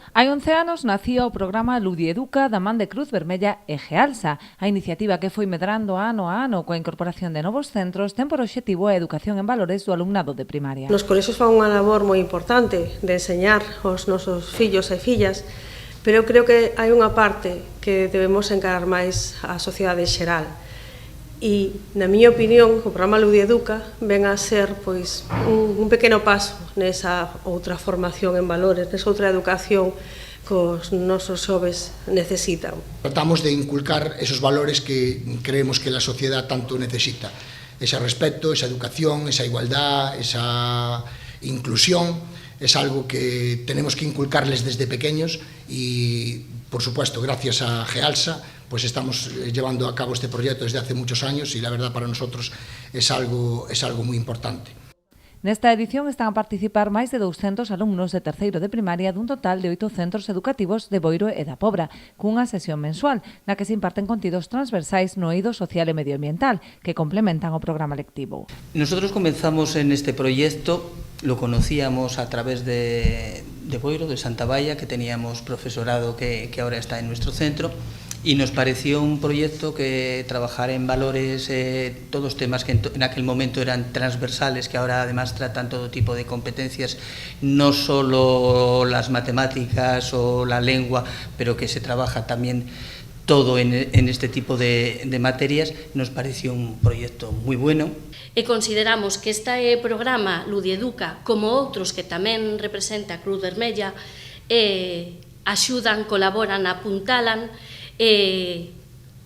Hai 11 anos nacía o programa Ludieduca da man de Cruz Vermella e Gealsa. A iniciativa que foi medrando ano a ano coa incorporación de novos centros ten por obxectivo a educación en valores do alumnado de primaria. Nos colexios fan unha labor moi importante de enseñar aos nosos fillos e fillas, pero eu creo que hai unha parte que debemos encarar máis á sociedade xeral. E, na miña opinión, o programa Ludieduca ven a ser un pequeno paso nesa outra formación en valores, nesa outra educación que os nosos xoves necesitan. Tratamos de inculcar esos valores que creemos que a sociedade tanto necesita. Ese respeto, esa educación, esa igualdad, esa inclusión, es algo que tenemos que inculcarles desde pequeños y, por supuesto, gracias a Gealsa, pues estamos llevando a cabo este proyecto desde hace muchos años y la verdad para nosotros es algo muy importante. Nesta edición están a participar máis de 200 alumnos de terceiro de primaria dun total de 8 centros educativos de Boiro e da Pobra, cunha sesión mensual na que se imparten contidos transversais no eido social e medioambiental que complementan o programa lectivo. Nosotros comenzamos en este proyecto, lo conocíamos a través de Boiro, de Santa Baia, que teníamos profesorado que ahora está en nuestro centro, y nos pareció un proyecto que trabajar en valores, todos temas que en aquel momento eran transversales, que ahora además tratan todo tipo de competencias, no solo las matemáticas o la lengua, pero que se trabaja también todo en este tipo de materias, nos pareció un proyecto moi bueno. E consideramos que este programa Ludieduca, como outros que tamén representa a Cruz Vermella, axudan, colaboran, apuntalan,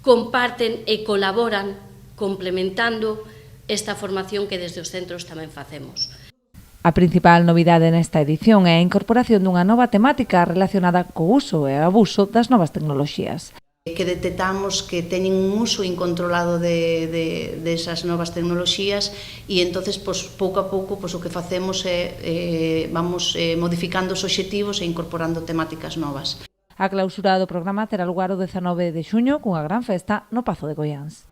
comparten e colaboran complementando esta formación que desde os centros tamén facemos. A principal novidade nesta edición é a incorporación dunha nova temática relacionada co uso e abuso das novas tecnoloxías. Que detectamos que teñen un uso incontrolado de esas novas tecnoloxías e entonces pouco a pouco o que facemos é vamos modificando os obxectivos e incorporando temáticas novas. A clausura do programa terá lugar o 19 de xuño cunha gran festa no Pazo de Goiáns.